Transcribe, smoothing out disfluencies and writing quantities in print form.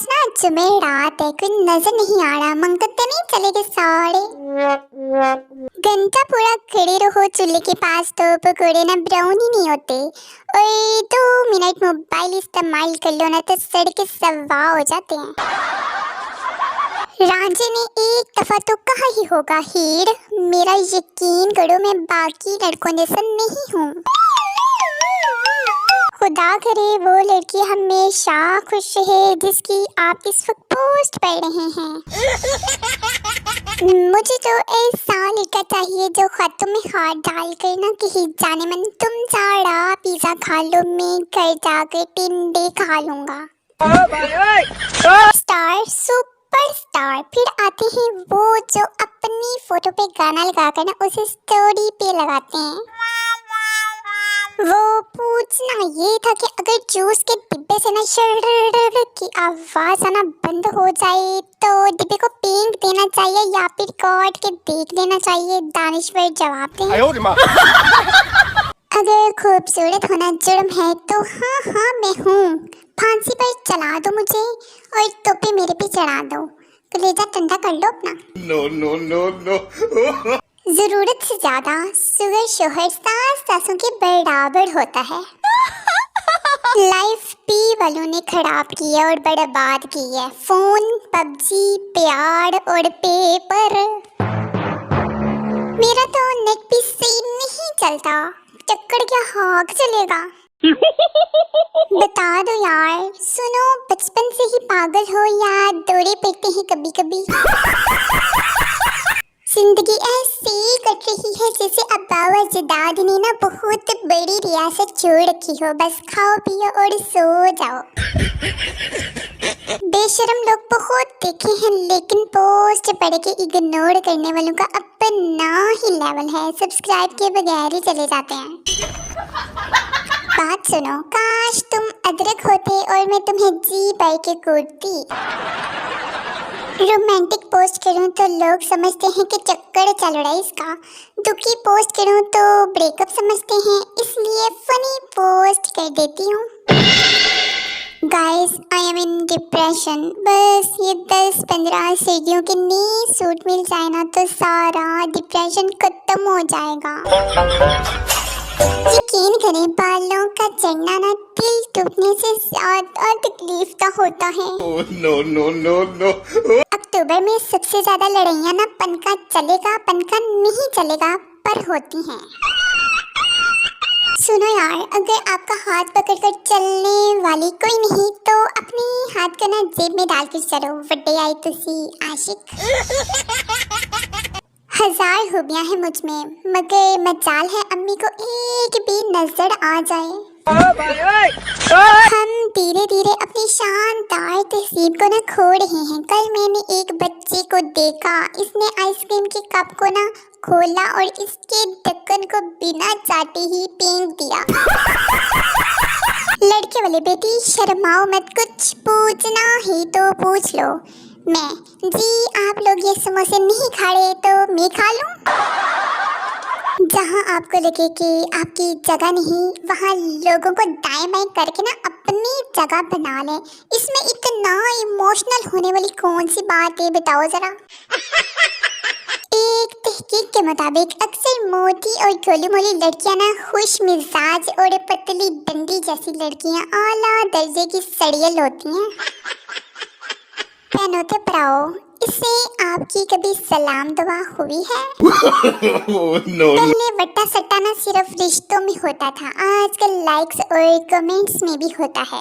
आज ना जुमेरात है, कोई नजर नहीं आ रहा। मंगते नहीं चलेगे साड़े। घंटा पूरा खड़े रहो चूल्हे के पास तो पकौड़े ना ब्राउन ही नहीं होते। और 2 मिनट मोबाइल इस्तेमाल कर लो ना तो सड़के सवा हो जाते हैं। रांझे ने एक दफा तो कहा ही होगा, हीड़ मेरा यकीन करो मैं बाकी लड़कों जैसा नहीं हूँ। खुदा करे वो लड़की हमेशा खुश रहे जिसकी आप इस वक्त पोस्ट पढ़ रहे हैं। मुझे तो ऐसा लड़का चाहिए जो खातों में हाथ डाल कर ना कहीं जाने मन, तुम सारा पिज्जा खा लो, मैं घर जाकर टिंडे खा लूंगा। स्टार सुपर स्टार फिर आते हैं वो जो अपनी फोटो पे गाना लगाकर ना उसे स्टोरी पे लगाते हैं। वो पूछना ये था कि अगर जूस के डिब्बे से ना शर्र की आवाज आना बंद हो जाए तो डिब्बे को फेंक देना चाहिए या फिर काट के देख लेना चाहिए। दानिश्वर जवाब दें। अगर खूबसूरत होना जुर्म है तो हाँ मैं हूँ। फांसी पर चला दो मुझे और टोपी मेरे पे चढ़ा दो, कलेजा ठंडा कर लो अपना। नो। जरूरत से ज्यादा सुगर शोहर सासों के बराबर होता है। लाइफ पी वालों ने खराब की है और बर्बाद की है। फोन, पबजी, प्यार और पेपर। मेरा तो नेट भी सही नहीं चलता, चक्कर क्या हाँक चलेगा। बता दो यार, सुनो बचपन से ही पागल हो या दौरे पड़ते हैं कभी कभी। जिंदगी ऐसे कट रही है जैसे अब्बा व जदाद ने ना बहुत बड़ी रियासत छोड़ रखी हो, बस खाओ पियो और सो जाओ। बेशरम लोग बहुत देखे हैं लेकिन पोस्ट पढ़ के इग्नोर करने वालों का अपना ही लेवल है, सब्सक्राइब के बगैर ही चले जाते हैं। बात सुनो, काश तुम अदरक होते और मैं तुम्हें जी भर के कूटती। रोमांटिक पोस्ट करूं तो लोग समझते हैं कि चक्कर चल रहा है इसका, दुखी पोस्ट करूं तो ब्रेकअप समझते हैं, इसलिए फनी पोस्ट कर देती हूँ। Guys I am in depression. बस ये 10-15 सर्दियों के नए सूट मिल जाए ना तो सारा डिप्रेशन खत्म हो जाएगा। यकीन करें बालों का झड़ना ना दिल टूटने से ज्यादा तकलीफ का होता है। no. अक्टूबर में सबसे ज्यादा लड़ाइयाँ ना पनका चलेगा पनका नहीं चलेगा पर होती हैं। सुनो यार, अगर आपका हाथ पकड़कर चलने वाली कोई नहीं तो अपने हाथ को ना जेब में डाल कर चलो। वड्डे आई तुसी आशिक। 1000 खूबियां हैं मुझ में मगर मजाल है अम्मी को एक भी नजर आ जाए। हम धीरे धीरे अपनी शानदार तहजीब को ना खो रहे हैं। कल मैंने एक बच्चे को देखा, इसने आइसक्रीम के कप को ना खोला और इसके ढक्कन को बिना चाटे ही फेंक दिया। लड़के वाले बेटी शर्माओ मत, कुछ पूछना ही तो पूछ लो। मैं जी आप लोग ये समोसे नहीं खा रहे तो मैं खा लूं? जहाँ आपको लगे कि आपकी जगह नहीं वहाँ लोगों को दाएं बाएं करके ना अपनी जगह बना लें। इसमें इतना इमोशनल होने वाली कौन सी बात है बताओ जरा। एक तहकीक के मुताबिक अक्सर मोटी और गोली मोली लड़कियां ना खुश मिजाज और पतली डंडी जैसी लड़कियां आला दर्जे की सड़ियल होती हैं। पहनोते पराओ, इससे आपकी कभी सलाम दुआ हुई है? पहले वट्टा सट्टा ना सिर्फ रिश्तों में होता था, आजकल लाइक्स और कमेंट्स में भी होता है।